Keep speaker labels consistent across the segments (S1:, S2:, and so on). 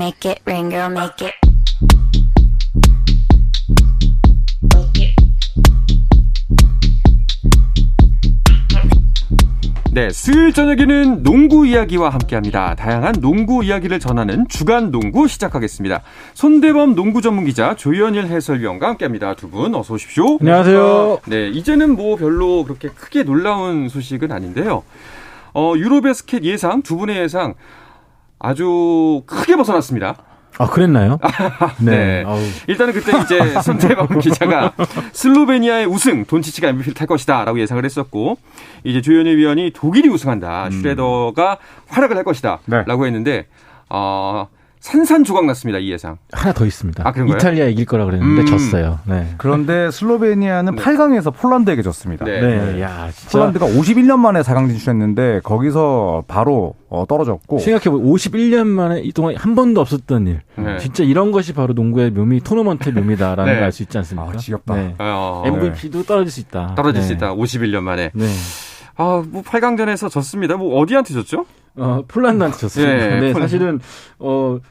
S1: make it rain, girl, make it.
S2: 네, 수요일 저녁에는 농구 이야기와 함께합니다. 다양한 농구 이야기를 전하는 주간 농구 시작하겠습니다. 손대범 농구 전문기자 조현일 해설위원과 함께합니다. 두 분 어서 오십시오.
S3: 안녕하세요.
S2: 네, 이제는 뭐 별로 그렇게 크게 놀라운 소식은 아닌데요. 유로바스켓 예상, 두 분의 예상 아주 크게 벗어났습니다.
S3: 아, 그랬나요?
S2: 네. 일단은 그때 이제 손대범 기자가 슬로베니아의 우승, 돈치치가 MVP를 탈 것이다라고 예상을 했었고, 이제 조현일 위원이 독일이 우승한다, 슈레더가 활약을 할 것이다라고 했는데, 산산조각 났습니다, 이 예상.
S3: 하나 더 있습니다.
S2: 아, 그런가요?
S3: 이탈리아 이길 거라 그랬는데 졌어요. 네.
S4: 그런데 슬로베니아는 8강에서 폴란드에게 졌습니다.
S3: 네. 야, 진짜.
S4: 폴란드가 51년 만에 4강 진출했는데 거기서 바로 떨어졌고.
S3: 생각해보면 51년 만에 이동안 한 번도 없었던 일.
S2: 네.
S3: 진짜 이런 것이 바로 농구의 묘미, 토너먼트의 묘미다라는
S2: 네.
S3: 걸 알 수 있지 않습니까?
S4: 아, 지겹다.
S3: 네.
S2: 네.
S3: MVP도 떨어질 수 있다.
S2: 떨어질 수 있다, 51년 만에.
S3: 네.
S2: 뭐 8강전에서 졌습니다. 뭐 어디한테 졌죠?
S3: 폴란드한테 졌습니다.
S2: 네,
S3: 네, 사실은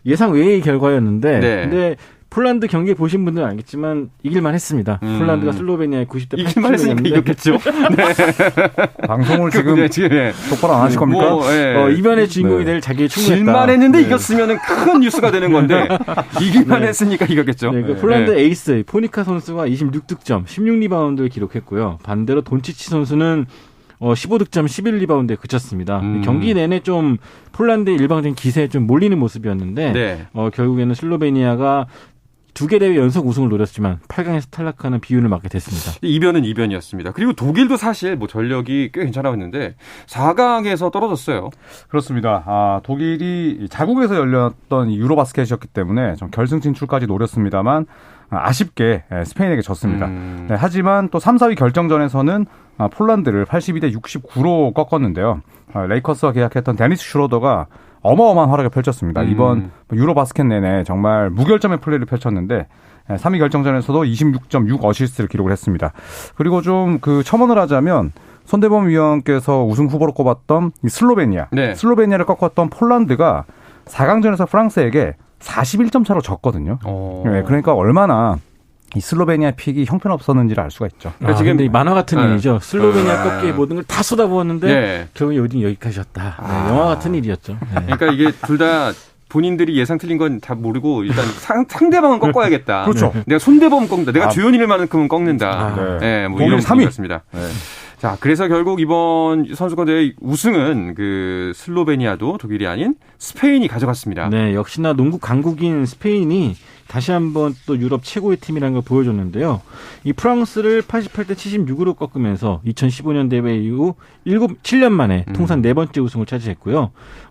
S3: 예상 외의 결과였는데,
S2: 네.
S3: 근데 폴란드 경기 보신 분들은 알겠지만 이길만 했습니다. 폴란드가 슬로베니아에 90대 80을
S2: 이길만 했으니까 이겼겠죠. 네.
S4: 방송을 지금
S2: 네.
S4: 똑바로 안 하실 겁니까?
S3: 이변의 주인공이 될 자기의 충분했다.
S2: 질만 했는데 이겼으면 큰 뉴스가 되는 건데 이길만 했으니까 이겼겠죠.
S3: 네, 폴란드 에이스 포니카 선수가 26득점, 16리바운드를 기록했고요. 반대로 돈치치 선수는 15득점, 11리바운드에 그쳤습니다. 경기 내내 좀 폴란드의 일방적인 기세에 좀 몰리는 모습이었는데,
S2: 네.
S3: 결국에는 슬로베니아가 2개 대회 연속 우승을 노렸지만 8강에서 탈락하는 비운을 맞게 됐습니다.
S2: 이변은 이변이었습니다. 그리고 독일도 사실 뭐 전력이 꽤 괜찮았는데 4강에서 떨어졌어요.
S4: 그렇습니다. 독일이 자국에서 열렸던 유로바스켓이었기 때문에 좀 결승 진출까지 노렸습니다만 아쉽게 스페인에게 졌습니다. 네, 하지만 또 3, 4위 결정전에서는 폴란드를 82대 69로 꺾었는데요. 레이커스와 계약했던 데니스 슈로더가 어마어마한 활약을 펼쳤습니다. 이번 유로바스켓 내내 정말 무결점의 플레이를 펼쳤는데 3위 결정전에서도 26.6 어시스트를 기록을 했습니다. 그리고 좀 첨언을 하자면 손대범 위원께서 우승 후보로 꼽았던 이 슬로베니아,
S2: 네.
S4: 슬로베니아를 꺾었던 폴란드가 4강전에서 프랑스에게 41점 차로 졌거든요. 네, 그러니까 얼마나 이 슬로베니아 픽이 형편없었는지를 알 수가 있죠.
S3: 지금 만화 같은 일이죠. 슬로베니아 꺾기에 모든 걸 다 쏟아부었는데 결국 여기까지였다. 영화 같은 일이었죠. 네.
S2: 그러니까 이게 둘 다 본인들이 예상 틀린 건 다 모르고 일단 상대방은 꺾어야겠다.
S4: 그렇죠.
S2: 내가 손대범 꺾는다. 내가 조현일만큼은 꺾는다.
S4: 네.
S2: 뭐 이런
S4: 3위.
S2: 분이었습니다. 네. 자, 그래서 결국 이번 선수권 대회 우승은 슬로베니아도 독일이 아닌 스페인이 가져갔습니다.
S3: 네, 역시나 농구 강국인 스페인이 다시 한번 또 유럽 최고의 팀이라는 걸 보여줬는데요. 이 프랑스를 88대 76으로 꺾으면서 2015년 대회 이후 7년 만에 통산 4번째 우승을 차지했고요.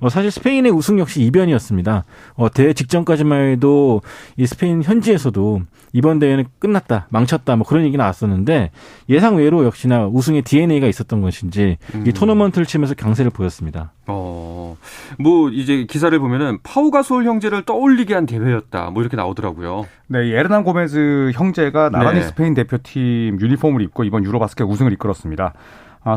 S3: 사실 스페인의 우승 역시 이변이었습니다. 대회 직전까지만 해도 이 스페인 현지에서도 이번 대회는 끝났다, 망쳤다, 뭐 그런 얘기 나왔었는데 예상 외로 역시나 우승의 DNA가 있었던 것인지 이 토너먼트를 치면서 강세를 보였습니다.
S2: 뭐 이제 기사를 보면은 파우가솔 형제를 떠올리게 한 대회였다, 뭐 이렇게 나오더라고요.
S4: 네, 이 에르난 고메즈 형제가 나란히 스페인 대표팀 유니폼을 입고 이번 유로바스켓 우승을 이끌었습니다.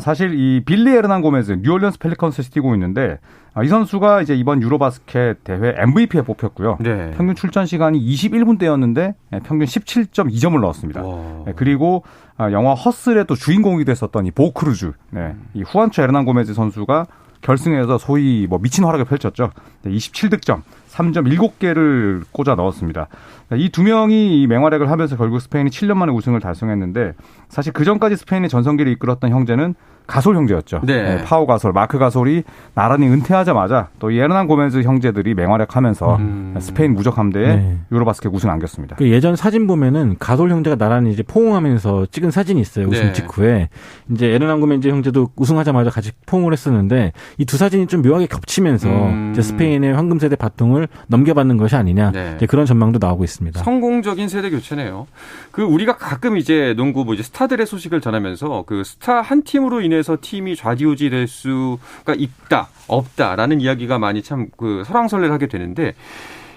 S4: 사실 이 빌리 에르난 고메즈 뉴올리언스 펠리컨스에서 뛰고 있는데 이 선수가 이제 이번 유로바스켓 대회 MVP에 뽑혔고요.
S2: 네. 평균
S4: 출전 시간이 21분대였는데 평균 17.2점을 넣었습니다. 네, 그리고 영화 허슬의 또 주인공이 됐었던 이 보크루즈, 이 후안초 에르난 고메즈 선수가 결승에서 소위 미친 활약을 펼쳤죠. 27득점, 3.7개를 꽂아 넣었습니다. 이 두 명이 맹활약을 하면서 결국 스페인이 7년 만에 우승을 달성했는데 사실 그전까지 스페인의 전성기를 이끌었던 형제는 가솔 형제였죠.
S2: 네.
S4: 파우 가솔, 마크 가솔이 나란히 은퇴하자마자 또 이 에르난 고메즈 형제들이 맹활약하면서 스페인 무적 함대에 유로바스켓 우승을 안겼습니다.
S3: 예전 사진 보면은 가솔 형제가 나란히 이제 포옹하면서 찍은 사진이 있어요. 우승 직후에 이제 에르난 고메즈 형제도 우승하자마자 같이 포옹을 했었는데 이 두 사진이 좀 묘하게 겹치면서 이제 스페인의 황금 세대 바통을 넘겨받는 것이 아니냐, 이제 그런 전망도 나오고 있습니다.
S2: 성공적인 세대 교체네요. 우리가 가끔 이제 농구 이제 스타들의 소식을 전하면서 스타 한 팀으로 인해서 팀이 좌지우지 될 수가 있다, 없다라는 이야기가 많이 참 설왕설래를 하게 되는데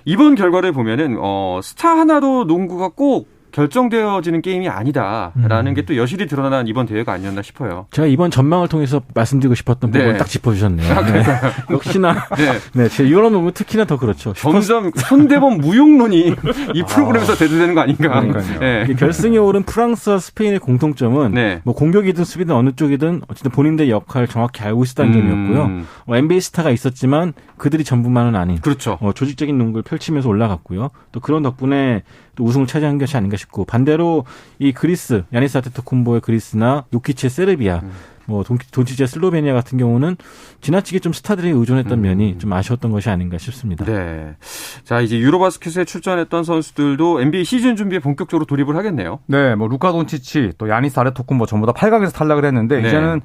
S2: 이번 결과를 보면은 스타 하나로 농구가 꼭 결정되어지는 게임이 아니다라는 게 또 여실히 드러난 이번 대회가 아니었나 싶어요.
S3: 제가 이번 전망을 통해서 말씀드리고 싶었던 부분을 딱 짚어주셨네요. 네. 역시나 네, 제 유럽 농구 특히나 더 그렇죠.
S2: 점점 손대범 무용론이 이 프로그램에서 대두되는 거 아닌가.
S3: 네. 결승에 오른 프랑스와 스페인의 공통점은 뭐 공격이든 수비든 어느 쪽이든 어쨌든 본인들의 역할을 정확히 알고 있었다는 점이었고요. NBA 스타가 있었지만 그들이 전부만은 아닌
S2: 그렇죠.
S3: 조직적인 농구를 펼치면서 올라갔고요. 또 그런 덕분에 또 우승을 차지한 것이 아닌가 싶고, 반대로 이 그리스, 야니스 아테토쿤보의 그리스나 요키치의 세르비아, 뭐 돈치치의 슬로베니아 같은 경우는 지나치게 좀 스타들에 의존했던 면이 좀 아쉬웠던 것이 아닌가 싶습니다.
S2: 네. 자, 이제 유로바스켓에 출전했던 선수들도 NBA 시즌 준비에 본격적으로 돌입을 하겠네요.
S4: 네, 뭐 루카 돈치치, 또 야니스 아테토쿤보 전부 다 8강에서 탈락을 했는데 이제는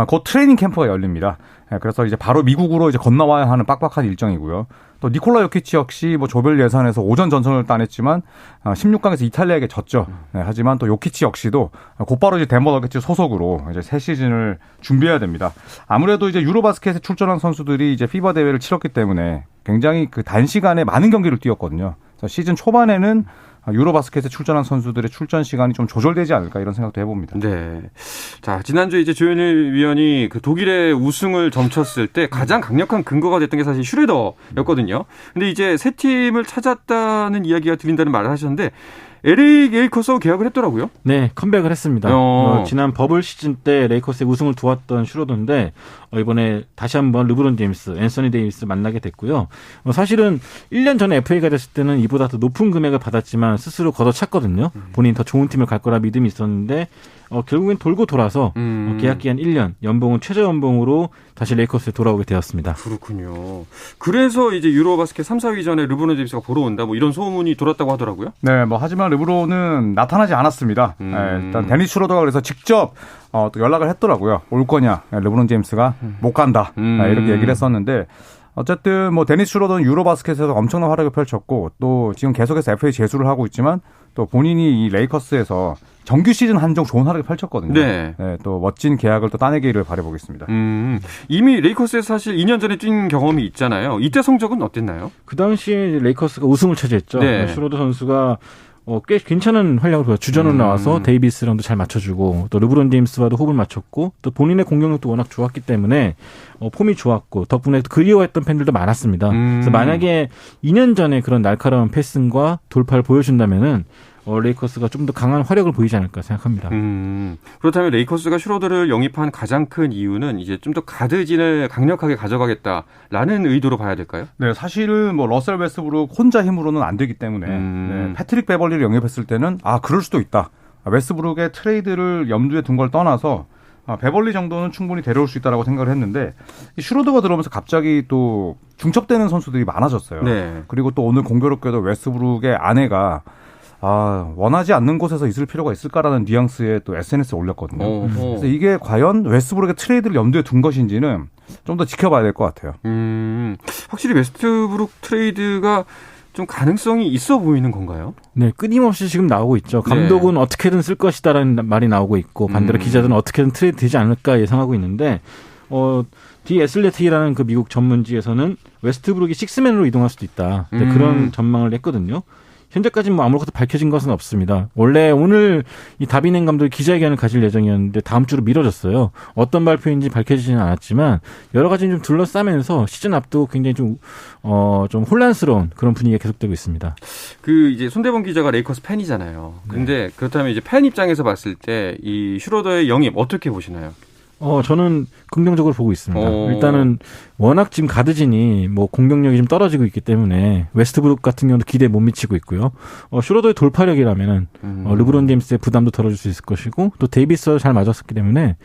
S4: 곧 트레이닝 캠프가 열립니다. 그래서 이제 바로 미국으로 이제 건너와야 하는 빡빡한 일정이고요. 또 니콜라 요키치 역시 뭐 조별 예선에서 오전 전선을 따냈지만 16강에서 이탈리아에게 졌죠. 하지만 또 요키치 역시도 곧바로 이제 덴버 너게츠 소속으로 이제 새 시즌을 준비해야 됩니다. 아무래도 이제 유로바스켓에 출전한 선수들이 이제 피바 대회를 치렀기 때문에 굉장히 그 단시간에 많은 경기를 뛰었거든요. 그래서 시즌 초반에는 유로바스켓에 출전한 선수들의 출전 시간이 좀 조절되지 않을까 이런 생각도 해봅니다.
S2: 네. 자, 지난주에 이제 조현일 위원이 그 독일의 우승을 점쳤을 때 가장 강력한 근거가 됐던 게 사실 슈레더였거든요. 근데 이제 새 팀을 찾았다는 이야기가 들린다는 말을 하셨는데 LA 레이커스하고 계약을 했더라고요.
S3: 네, 컴백을 했습니다. 지난 버블 시즌 때 레이커스의 우승을 도왔던 슈로더인데 이번에 다시 한번 르브론 제임스, 앤서니 데이비스 만나게 됐고요. 사실은 1년 전에 FA가 됐을 때는 이보다 더 높은 금액을 받았지만 스스로 걷어찼거든요. 본인이 더 좋은 팀을 갈 거라 믿음이 있었는데 결국엔 돌고 돌아서 계약 기간 1년, 연봉은 최저 연봉으로 다시 레이커스에 돌아오게 되었습니다.
S2: 그렇군요. 그래서 이제 유로바스켓 3, 4위 전에 르브론 제임스가 보러 온다 뭐 이런 소문이 돌았다고 하더라고요.
S4: 네, 뭐 하지만 르브론은 나타나지 않았습니다. 일단 데니스 슈로더가 그래서 직접 또 연락을 했더라고요. 올 거냐? 르브론 제임스가 못 간다. 이렇게 얘기를 했었는데 어쨌든 뭐 데니스 슈로더는 유로바스켓에서 엄청난 활약을 펼쳤고 또 지금 계속해서 FA 재수를 하고 있지만 또 본인이 이 레이커스에서 정규 시즌 한정 좋은 활약을 펼쳤거든요. 네, 또 멋진 계약을 또 따내기를 바라보겠습니다.
S2: 이미 레이커스에서 사실 2년 전에 뛴 경험이 있잖아요. 이때 성적은 어땠나요?
S3: 그 당시에 레이커스가 우승을 차지했죠. 네. 슈로더 선수가 꽤 괜찮은 활약을 보여 주전으로 나와서 데이비스랑도 잘 맞춰주고 또 르브론 제임스와도 호흡을 맞췄고 또 본인의 공격력도 워낙 좋았기 때문에 폼이 좋았고 덕분에 그리워했던 팬들도 많았습니다. 그래서 만약에 2년 전에 그런 날카로운 패싱과 돌파를 보여준다면은 레이커스가 좀 더 강한 활약을 보이지 않을까 생각합니다.
S2: 그렇다면 레이커스가 슈로더를 영입한 가장 큰 이유는 이제 좀 더 가드진을 강력하게 가져가겠다라는 의도로 봐야 될까요?
S4: 네, 사실은 뭐 러셀 웨스트브룩 혼자 힘으로는 안 되기 때문에 네, 패트릭 베벌리를 영입했을 때는 그럴 수도 있다. 웨스트브룩의 트레이드를 염두에 둔 걸 떠나서 베벌리 정도는 충분히 데려올 수 있다라고 생각을 했는데 슈로더가 들어오면서 갑자기 또 중첩되는 선수들이 많아졌어요. 네. 그리고 또 오늘 공교롭게도 웨스트브룩의 아내가 원하지 않는 곳에서 있을 필요가 있을까라는 뉘앙스에 또 SNS에 올렸거든요. 그래서 이게 과연 웨스트브룩의 트레이드를 염두에 둔 것인지는 좀 더 지켜봐야 될 것 같아요.
S2: 확실히 웨스트브룩 트레이드가 좀 가능성이 있어 보이는 건가요?
S3: 네, 끊임없이 지금 나오고 있죠. 감독은 어떻게든 쓸 것이다라는 말이 나오고 있고 반대로 기자들은 어떻게든 트레이드 되지 않을까 예상하고 있는데 디 애슬레틱이라는 그 미국 전문지에서는 웨스트브룩이 식스맨으로 이동할 수도 있다. 그런 전망을 했거든요. 현재까지는 뭐 아무것도 밝혀진 것은 없습니다. 원래 오늘 이 다비넨 감독이 기자회견을 가질 예정이었는데 다음 주로 미뤄졌어요. 어떤 발표인지 밝혀지지는 않았지만 여러 가지 좀 둘러싸면서 시즌 앞두고 굉장히 좀 혼란스러운 그런 분위기가 계속되고 있습니다.
S2: 그 이제 손대범 기자가 레이커스 팬이잖아요. 근데 그렇다면 이제 팬 입장에서 봤을 때 이 슈로더의 영입 어떻게 보시나요?
S3: 저는 긍정적으로 보고 있습니다. 일단은 워낙 지금 가드진이 뭐 공격력이 좀 떨어지고 있기 때문에 웨스트브룩 같은 경우도 기대에 못 미치고 있고요. 슈로더의 돌파력이라면은 르브론 제임스의 부담도 덜어줄 수 있을 것이고 또 데이비스와 잘 맞았었기 때문에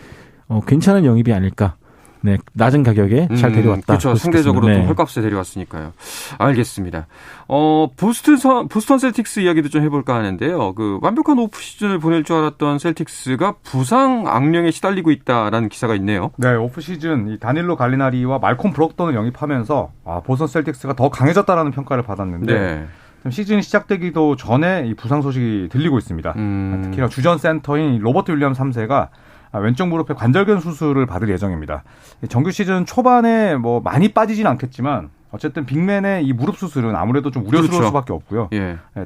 S3: 괜찮은 영입이 아닐까. 네, 낮은 가격에 잘 데려왔다.
S2: 그렇죠. 상대적으로 또 헐값에 데려왔으니까요. 알겠습니다. 보스턴 셀틱스 이야기도 좀 해볼까 하는데요. 그 완벽한 오프 시즌을 보낼 줄 알았던 셀틱스가 부상 악령에 시달리고 있다라는 기사가 있네요.
S4: 네, 오프 시즌 이 다닐로 갈리나리와 말콤 브록던을 영입하면서 보스턴 셀틱스가 더 강해졌다라는 평가를 받았는데. 시즌 시작되기도 전에 이 부상 소식이 들리고 있습니다. 특히나 주전 센터인 로버트 윌리엄 3세가 왼쪽 무릎에 관절견 수술을 받을 예정입니다. 정규 시즌 초반에 뭐 많이 빠지진 않겠지만 어쨌든 빅맨의 이 무릎 수술은 아무래도 좀 우려스러울 수밖에 없고요.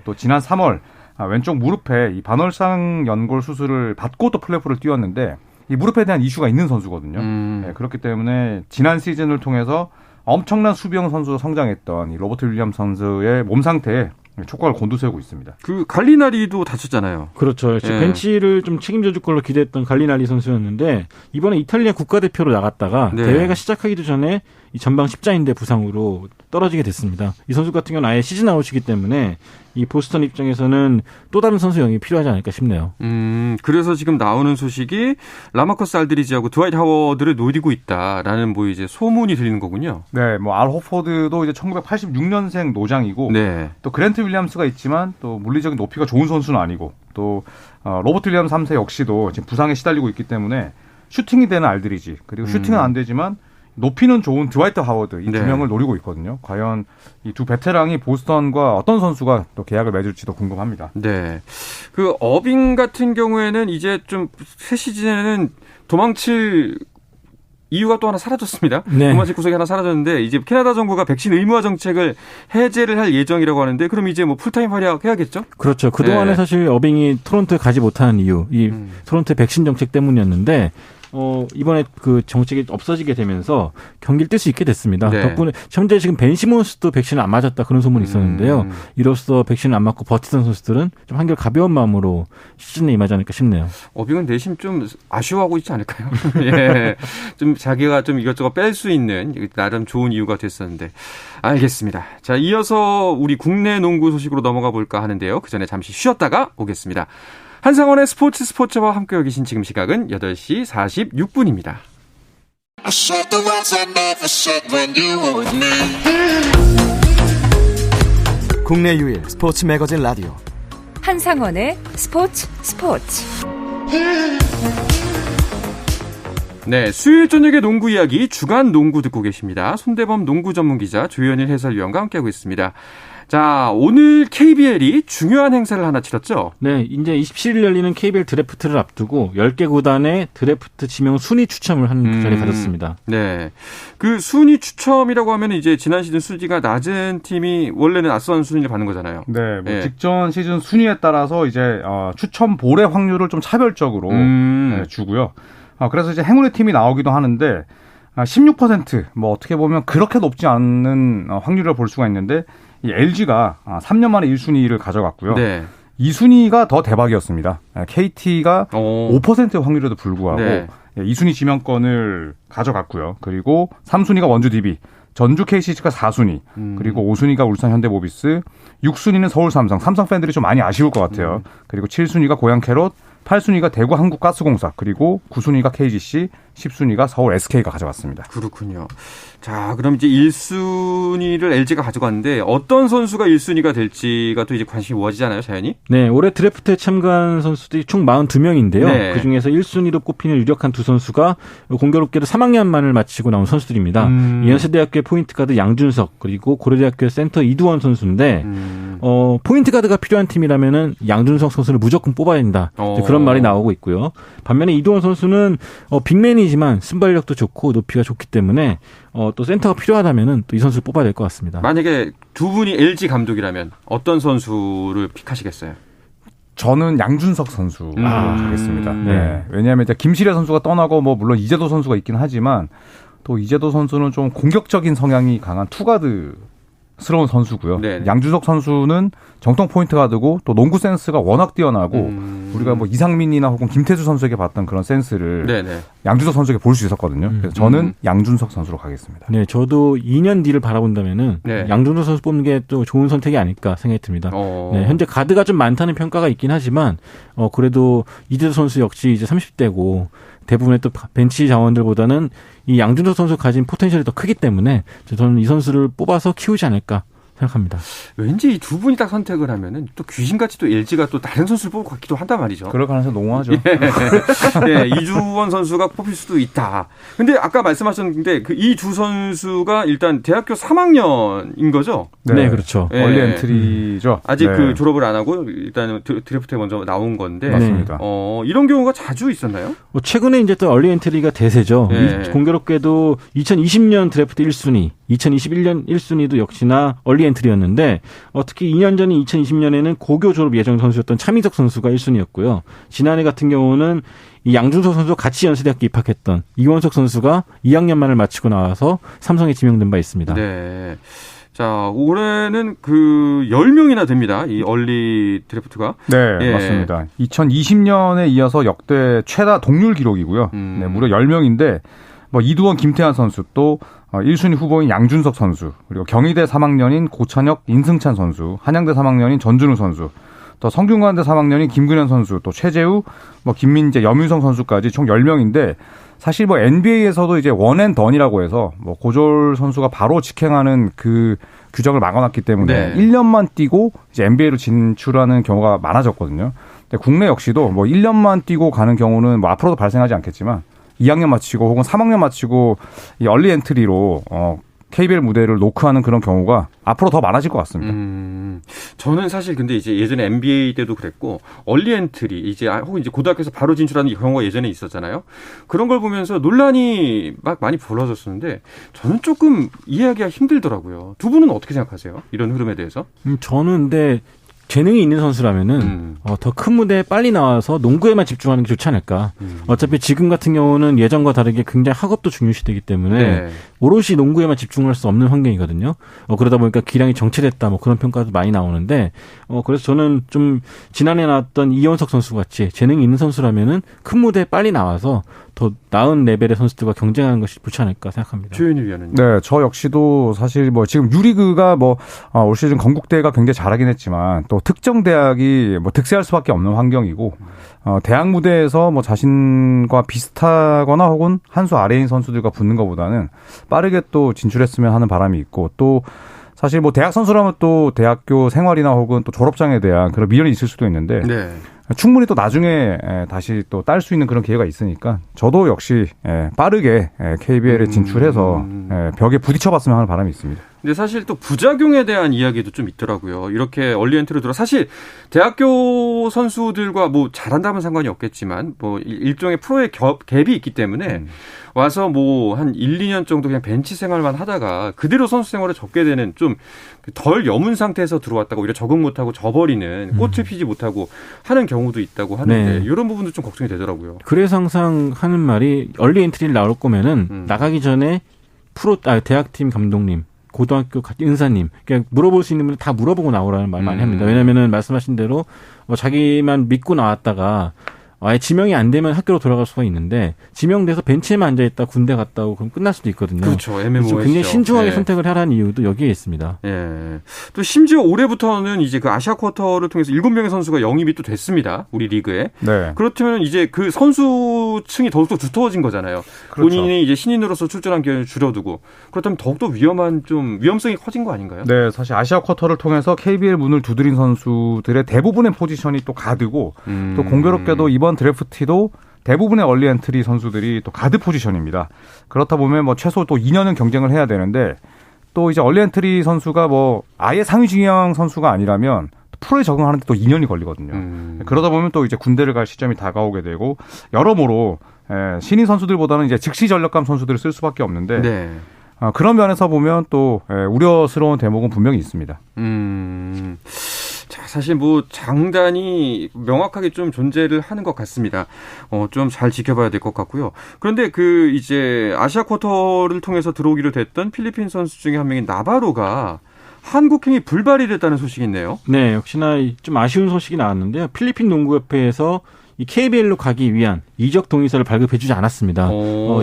S4: 또 지난 3월 왼쪽 무릎에 이 반월상 연골 수술을 받고 또 플레이오프를 뛰었는데 이 무릎에 대한 이슈가 있는 선수거든요. 네, 그렇기 때문에 지난 시즌을 통해서 엄청난 수비형 선수로 성장했던 이 로버트 윌리엄스 선수의 몸 상태에 촉각을 곤두세우고 있습니다.
S2: 그 갈리나리도 다쳤잖아요.
S3: 그렇죠. 벤치를 좀 책임져 줄 걸로 기대했던 갈리나리 선수였는데 이번에 이탈리아 국가대표로 나갔다가 대회가 시작하기도 전에 이 전방 십자인대 부상으로 떨어지게 됐습니다. 이 선수 같은 경우는 아예 시즌 아웃이기 때문에 이 보스턴 입장에서는 또 다른 선수 영입이 필요하지 않을까 싶네요.
S2: 그래서 지금 나오는 소식이 라마커스 알드리지하고 드와이트 하워드를 노리고 있다라는 뭐 이제 소문이 들리는 거군요.
S4: 네, 뭐 알 호포드도 이제 1986년생 노장이고 또 그랜트 윌리엄스가 있지만 또 물리적인 높이가 좋은 선수는 아니고 또 로버트 윌리엄스 3세 역시도 지금 부상에 시달리고 있기 때문에 슈팅이 되는 알드리지 그리고 슈팅은 안 되지만 높이는 좋은 드와이트 하워드 이 두 명을 노리고 있거든요. 과연 이 두 베테랑이 보스턴과 어떤 선수가 또 계약을 맺을지도 궁금합니다.
S2: 네, 그 어빙 같은 경우에는 이제 좀 새 시즌에는 도망칠 이유가 또 하나 사라졌습니다. 도망칠 구석이 하나 사라졌는데 이제 캐나다 정부가 백신 의무화 정책을 해제를 할 예정이라고 하는데 그럼 이제 뭐 풀타임 활약해야겠죠?
S3: 그렇죠. 그동안에 사실 어빙이 토론토에 가지 못하는 이유, 이 토론토의 백신 정책 때문이었는데 이번에 그 정책이 없어지게 되면서 경기를 뛸 수 있게 됐습니다. 덕분에 현재 지금 벤 시몬스도 백신을 안 맞았다 그런 소문이 있었는데요. 이로써 백신을 안 맞고 버티던 선수들은 좀 한결 가벼운 마음으로 시즌에 임하지 않을까 싶네요.
S2: 어빙은 내심 좀 아쉬워하고 있지 않을까요? 예, 좀 자기가 좀 이것저것 뺄 수 있는 나름 좋은 이유가 됐었는데 알겠습니다. 자, 이어서 우리 국내 농구 소식으로 넘어가 볼까 하는데요. 그 전에 잠시 쉬었다가 오겠습니다. 한상원의 스포츠와 함께 계신 지금 시각은 8시 46분입니다.
S5: 국내 유일 스포츠 매거진 라디오
S6: 한상원의 스포츠.
S2: 네, 수요일 저녁의 농구 이야기 주간 농구 듣고 계십니다. 손대범 농구 전문 기자 조현일 해설위원과 함께하고 있습니다. 자, 오늘 KBL이 중요한 행사를 하나 치렀죠?
S3: 네, 이제 27일 열리는 KBL 드래프트를 앞두고 10개 구단의 드래프트 지명 순위 추첨을 하는 그 자리를 가졌습니다.
S2: 네. 그 순위 추첨이라고 하면 이제 지난 시즌 순위가 낮은 팀이 원래는 앞선 순위를 받는 거잖아요.
S4: 네, 뭐 직전 시즌 순위에 따라서 이제 추첨 볼의 확률을 좀 차별적으로 주고요. 그래서 이제 행운의 팀이 나오기도 하는데 16% 뭐 어떻게 보면 그렇게 높지 않은 확률을 볼 수가 있는데 이 LG가 3년 만에 1순위를 가져갔고요. 2순위가 더 대박이었습니다. KT가 5%의 확률에도 불구하고 2순위 지명권을 가져갔고요. 그리고 3순위가 원주 DB, 전주 KCC가 4순위, 그리고 5순위가 울산 현대모비스, 6순위는 서울 삼성 팬들이 좀 많이 아쉬울 것 같아요. 그리고 7순위가 고양 캐롯, 8순위가 대구 한국가스공사, 그리고 9순위가 KGC, 10순위가 서울 SK가 가져갔습니다.
S2: 그렇군요. 자, 그럼 이제 1순위를 LG가 가져갔는데 어떤 선수가 1순위가 될지가 또 이제 관심이 모아지잖아요, 자연히?
S3: 네, 올해 드래프트에 참가한 선수들이 총 42명인데요. 그중에서 1순위로 꼽히는 유력한 두 선수가 공교롭게도 3학년만을 마치고 나온 선수들입니다. 연세대학교의 포인트 가드 양준석, 그리고 고려대학교의 센터 이두원 선수인데 포인트 가드가 필요한 팀이라면은 양준석 선수를 무조건 뽑아야 된다. 그런 말이 나오고 있고요. 반면에 이두원 선수는 빅맨이지만 순발력도 좋고 높이가 좋기 때문에 또 센터가 필요하다면은 또 이 선수를 뽑아야 될 것 같습니다.
S2: 만약에 두 분이 LG 감독이라면 어떤 선수를 픽하시겠어요?
S4: 저는 양준석 선수로 가겠습니다. 네. 왜냐하면 이제 김시래 선수가 떠나고 뭐 물론 이재도 선수가 있긴 하지만 또 이재도 선수는 좀 공격적인 성향이 강한 투가드스러운 선수고요. 양준석 선수는 정통 포인트 가드고 또 농구 센스가 워낙 뛰어나고 우리가 뭐 이상민이나 혹은 김태수 선수에게 봤던 그런 센스를 양준석 선수에게 볼 수 있었거든요. 그래서 저는 양준석 선수로 가겠습니다.
S3: 네, 저도 2년 뒤를 바라본다면은 양준석 선수 뽑는 게 또 좋은 선택이 아닐까 생각이 듭니다. 네, 현재 가드가 좀 많다는 평가가 있긴 하지만 그래도 이재도 선수 역시 이제 30대고 대부분의 또 벤치 자원들보다는 이 양준석 선수 가진 포텐셜이 더 크기 때문에 저는 이 선수를 뽑아서 키우지 않을까 생각합니다.
S2: 왠지 이 두 분이 딱 선택을 하면은 또 귀신같이 또 LG가 또 다른 선수를 뽑을 것 같기도 한단 말이죠.
S4: 그럴 가능성이 농후하죠.
S2: 이주원 선수가 뽑힐 수도 있다. 근데 아까 말씀하셨는데 이 두 선수가 일단 대학교 3학년인 거죠?
S3: 네, 그렇죠.
S4: 얼리 엔트리죠.
S2: 아직 그 졸업을 안 하고 일단 드래프트에 먼저 나온 건데.
S4: 맞습니다.
S2: 이런 경우가 자주 있었나요?
S3: 최근에 이제 또 얼리 엔트리가 대세죠. 공교롭게도 2020년 드래프트 1순위, 2021년 1순위도 역시나 얼리 엔트리였는데 특히 2년 전인 2020년에는 고교 졸업 예정 선수였던 차민석 선수가 1순위였고요. 지난해 같은 경우는 이 양준석 선수와 같이 연세대학교 입학했던 이원석 선수가 2학년만을 마치고 나와서 삼성에 지명된 바 있습니다.
S2: 네. 자, 올해는 그 10명이나 됩니다. 이 얼리 드래프트가.
S4: 네,
S2: 예.
S4: 맞습니다. 2020년에 이어서 역대 최다 동률 기록이고요. 네, 무려 10명인데 뭐 이두원, 김태환 선수 또 1순위 후보인 양준석 선수, 그리고 경희대 3학년인 고찬혁, 인승찬 선수, 한양대 3학년인 전준우 선수, 또 성균관대 3학년인 김근현 선수, 또 최재우, 뭐 김민재, 염윤성 선수까지 총 10명인데 사실 뭐 NBA에서도 이제 원앤던이라고 해서 뭐 고졸 선수가 바로 직행하는 그 규정을 막아놨기 때문에 1년만 뛰고 이제 NBA로 진출하는 경우가 많아졌거든요. 근데 국내 역시도 뭐 1년만 뛰고 가는 경우는 뭐 앞으로도 발생하지 않겠지만 2학년 마치고 혹은 3학년 마치고 이 얼리 엔트리로 KBL 무대를 노크하는 그런 경우가 앞으로 더 많아질 것 같습니다.
S2: 저는 사실 근데 이제 예전에 NBA 때도 그랬고 얼리 엔트리 이제 혹은 이제 고등학교에서 바로 진출하는 경우가 예전에 있었잖아요. 그런 걸 보면서 논란이 막 많이 벌어졌었는데 저는 조금 이해하기가 힘들더라고요. 두 분은 어떻게 생각하세요? 이런 흐름에 대해서?
S3: 저는 근데 재능이 있는 선수라면은 더 큰 무대에 빨리 나와서 농구에만 집중하는 게 좋지 않을까. 어차피 지금 같은 경우는 예전과 다르게 굉장히 학업도 중요시되기 때문에 오롯이 농구에만 집중할 수 없는 환경이거든요. 그러다 보니까 기량이 정체됐다 뭐 그런 평가도 많이 나오는데 그래서 저는 좀 지난해 나왔던 이원석 선수 같이 재능이 있는 선수라면은 큰 무대에 빨리 나와서 더 나은 레벨의 선수들과 경쟁하는 것이 좋지 않을까 생각합니다.
S2: 조현일 위원은요?
S4: 네, 저 역시도 사실 뭐 지금 유리그가 뭐 올 시즌 건국대가 굉장히 잘하긴 했지만 또 특정 대학이 뭐 득세할 수밖에 없는 환경이고 대학 무대에서 뭐 자신과 비슷하거나 혹은 한 수 아래인 선수들과 붙는 것보다는 빠르게 또 진출했으면 하는 바람이 있고 또 사실 뭐 대학 선수라면 또 대학교 생활이나 혹은 또 졸업장에 대한 그런 미련이 있을 수도 있는데 충분히 또 나중에 다시 또 딸 수 있는 그런 기회가 있으니까 저도 역시 빠르게 KBL에 진출해서 벽에 부딪혀봤으면 하는 바람이 있습니다.
S2: 근데 사실 또 부작용에 대한 이야기도 좀 있더라고요. 이렇게 얼리 엔트리로 들어 사실 대학교 선수들과 뭐 잘한다면 상관이 없겠지만 뭐 일종의 프로의 갭이 있기 때문에 와서 뭐 한 1, 2년 정도 그냥 벤치 생활만 하다가 그대로 선수 생활을 접게 되는 좀 덜 여문 상태에서 들어왔다가 오히려 적응 못하고 져버리는 꽃을 피지 못하고 하는 경우도 있다고 하는데 이런 부분도 좀 걱정이 되더라고요.
S3: 그래서 항상 하는 말이 얼리 엔트리를 나올 거면은 나가기 전에 대학팀 감독님 고등학교 은사님 그냥 물어볼 수 있는 분들 다 물어보고 나오라는 말 많이 합니다. 왜냐하면은 말씀하신 대로 뭐 자기만 믿고 나왔다가 아예 지명이 안 되면 학교로 돌아갈 수가 있는데 지명돼서 벤치에만 앉아있다 군대 갔다 오고 그럼 끝날 수도 있거든요.
S2: 그렇죠. 애매모호해지죠.
S3: 굉장히 신중하게 선택을 하라는 이유도 여기에 있습니다.
S2: 예. 또 심지어 올해부터는 이제 그 아시아 쿼터를 통해서 7명의 선수가 영입이 또 됐습니다. 우리 리그에. 그렇다면 이제 그 선수층이 더욱더 두터워진 거잖아요. 그렇죠. 본인이 이제 신인으로서 출전한 기회를 줄여두고 그렇다면 더욱더 위험성이 커진 거 아닌가요?
S4: 네, 사실 아시아 쿼터를 통해서 KBL 문을 두드린 선수들의 대부분의 포지션이 또 가드고 또 공교롭게도 이번 드래프트도 대부분의 얼리 엔트리 선수들이 또 가드 포지션입니다. 그렇다 보면 뭐 최소 또 2년은 경쟁을 해야 되는데 또 이제 얼리 엔트리 선수가 뭐 아예 상위 진영 선수가 아니라면 프로에 적응하는데 또 2년이 걸리거든요. 그러다 보면 또 이제 군대를 갈 시점이 다가오게 되고 여러모로 신인 선수들보다는 이제 즉시 전력감 선수들을 쓸 수밖에 없는데 그런 면에서 보면 또 우려스러운 대목은 분명히 있습니다.
S2: 자, 사실 뭐 장단이 명확하게 좀 존재를 하는 것 같습니다. 좀 잘 지켜봐야 될 것 같고요. 그런데 그 이제 아시아 쿼터를 통해서 들어오기로 됐던 필리핀 선수 중에 한 명인 나바로가 한국행이 불발이 됐다는 소식이 있네요.
S3: 네, 역시나 좀 아쉬운 소식이 나왔는데요. 필리핀 농구협회에서 이 KBL로 가기 위한 이적 동의서를 발급해주지 않았습니다.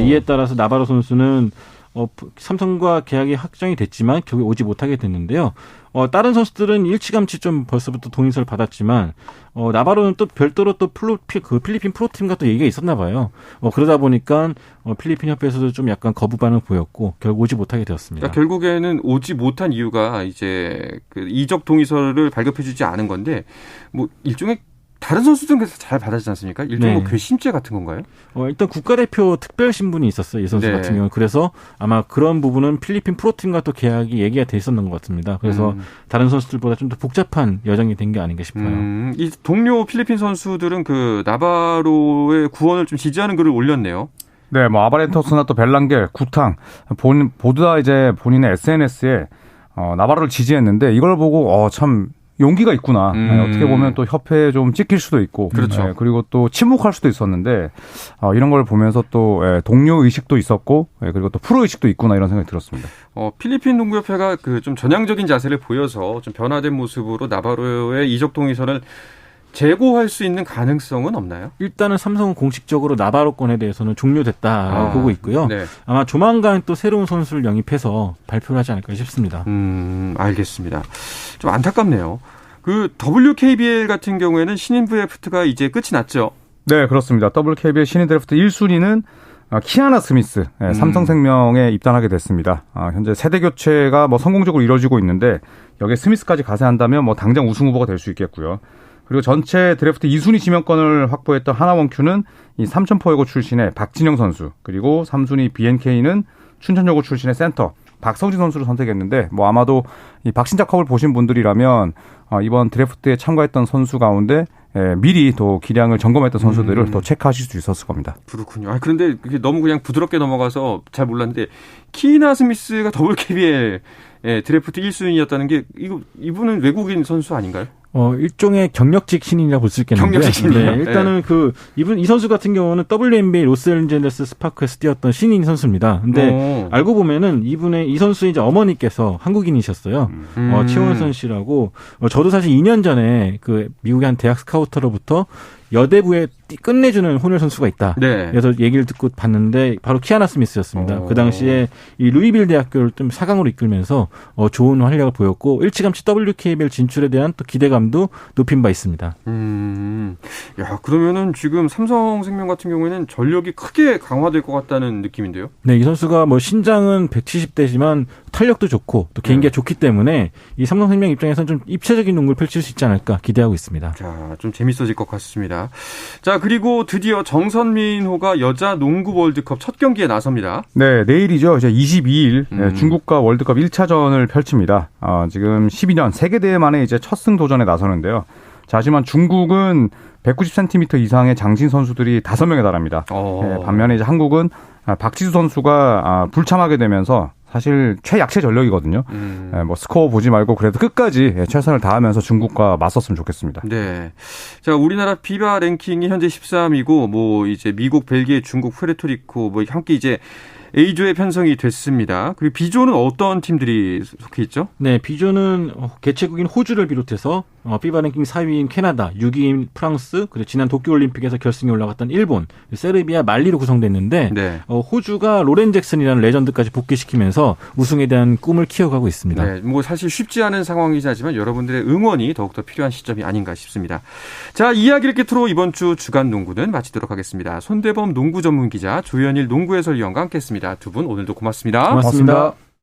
S3: 이에 따라서 나바로 선수는 삼성과 계약이 확정이 됐지만 결국 오지 못하게 됐는데요. 다른 선수들은 일찌감치 좀 벌써부터 동의서를 받았지만 나바로는 또 별도로 또 필리핀 프로팀과 또 얘기가 있었나 봐요. 그러다 보니까 필리핀 협회에서도 좀 약간 거부 반응을 보였고 결국 오지 못하게 되었습니다.
S2: 그러니까 결국에는 오지 못한 이유가 이제 그 이적 동의서를 발급해주지 않은 건데 뭐 일종의 다른 선수들은 그래서 잘 받아주지 않습니까? 일종의 뭐 괘씸죄 같은 건가요?
S3: 일단 국가대표 특별 신분이 있었어요. 이 선수 같은 경우는. 그래서 아마 그런 부분은 필리핀 프로팀과 또 계약이 얘기가 돼 있었는 것 같습니다. 그래서 다른 선수들보다 좀 더 복잡한 여정이 된 게 아닌가 싶어요.
S2: 이 동료 필리핀 선수들은 그 나바로의 구원을 좀 지지하는 글을 올렸네요.
S4: 네, 뭐 아바렌토스나 또 벨랑겔, 구탕 모두 다 이제 본인의 SNS에 나바로를 지지했는데 이걸 보고 참 용기가 있구나. 어떻게 보면 또 협회에 좀 찍힐 수도 있고,
S2: 그렇죠.
S4: 그리고 또 침묵할 수도 있었는데 이런 걸 보면서 또 동료 의식도 있었고, 그리고 또 프로 의식도 있구나 이런 생각이 들었습니다.
S2: 필리핀 농구협회가 그 좀 전향적인 자세를 보여서 좀 변화된 모습으로 나바로의 이적 동의선을 재고할 수 있는 가능성은 없나요?
S3: 일단은 삼성은 공식적으로 나바로권에 대해서는 종료됐다라고 보고 있고요.
S2: 네.
S3: 아마 조만간 또 새로운 선수를 영입해서 발표를 하지 않을까 싶습니다.
S2: 알겠습니다. 좀 안타깝네요. 그 WKBL 같은 경우에는 신인 드래프트가 이제 끝이 났죠.
S4: 네, 그렇습니다. WKBL 신인 드래프트 1순위는 키아나 스미스, 삼성생명에 입단하게 됐습니다. 현재 세대 교체가 성공적으로 이루어지고 있는데 여기에 스미스까지 가세한다면 당장 우승 후보가 될 수 있겠고요. 그리고 전체 드래프트 2순위 지명권을 확보했던 하나원큐는 이 삼천포여고 출신의 박진영 선수, 그리고 3순위 BNK는 춘천여고 출신의 센터 박성진 선수를 선택했는데 아마도 이 박신작컵을 보신 분들이라면 이번 드래프트에 참가했던 선수 가운데 미리 또 기량을 점검했던 선수들을 또 체크하실 수 있었을 겁니다.
S2: 그렇군요. 그런데 그게 너무 그냥 부드럽게 넘어가서 잘 몰랐는데 키나 스미스가 WKBL 드래프트 1순위였다는 게 이분은 외국인 선수 아닌가요?
S3: 일종의 경력직 신인이라고 볼 수 있겠는데.
S2: 경력직 신인.
S3: 네, 일단은 이 선수 같은 경우는 WNBA 로스앤젤레스 스파크에서 뛰었던 신인 선수입니다. 근데 알고 보면은 이 선수의 이제 어머니께서 한국인이셨어요. 최원선 씨라고. 저도 사실 2년 전에 그 미국의 한 대학 스카우터로부터 여대부에 끝내주는 혼혈 선수가 있다. 네. 그래서 얘기를 듣고 봤는데 바로 키아나 스미스였습니다. 그 당시에 이 루이빌 대학교를 좀 4강으로 이끌면서 좋은 활약을 보였고 일찌감치 WKBL 진출에 대한 또 기대감도 높인 바 있습니다.
S2: 야, 그러면은 지금 삼성생명 같은 경우에는 전력이 크게 강화될 것 같다는 느낌인데요.
S3: 네, 이 선수가 신장은 170대지만 탄력도 좋고 또 개인기가 좋기 때문에 이 삼성생명 입장에서는 좀 입체적인 농구를 펼칠 수 있지 않을까 기대하고 있습니다.
S2: 자, 좀 재밌어질 것 같습니다. 자, 그리고 드디어 정선민호가 여자 농구 월드컵 첫 경기에 나섭니다.
S4: 네, 내일이죠. 이제 22일 중국과 월드컵 1차전을 펼칩니다. 지금 12년 세계대회 만에 이제 첫 승 도전에 나서는데요. 자, 하지만 중국은 190cm 이상의 장신 선수들이 5명에 달합니다. 반면에 이제 한국은 박지수 선수가 불참하게 되면서 사실 최약체 전력이거든요. 스코어 보지 말고 그래도 끝까지 최선을 다하면서 중국과 맞섰으면 좋겠습니다.
S2: 네. 자, 우리나라 피바 랭킹이 현재 13위고 이제 미국, 벨기에, 중국, 푸에르토리코 함께 이제 A조에 편성이 됐습니다. 그리고 B조는 어떤 팀들이 속해 있죠?
S3: 네, B조는 개최국인 호주를 비롯해서 피바 랭킹 4위인 캐나다, 6위인 프랑스, 그리고 지난 도쿄올림픽에서 결승에 올라갔던 일본, 세르비아, 말리로 구성됐는데 네. 호주가 로렌 잭슨이라는 레전드까지 복귀시키면서 우승에 대한 꿈을 키워가고 있습니다.
S2: 네, 사실 쉽지 않은 상황이긴 하지만 여러분들의 응원이 더욱더 필요한 시점이 아닌가 싶습니다. 자, 이야기를 끝으로 이번 주 주간 농구는 마치도록 하겠습니다. 손대범 농구 전문 기자, 조현일 농구 해설위원과 함께했습니다. 두 분 오늘도 고맙습니다.
S3: 고맙습니다.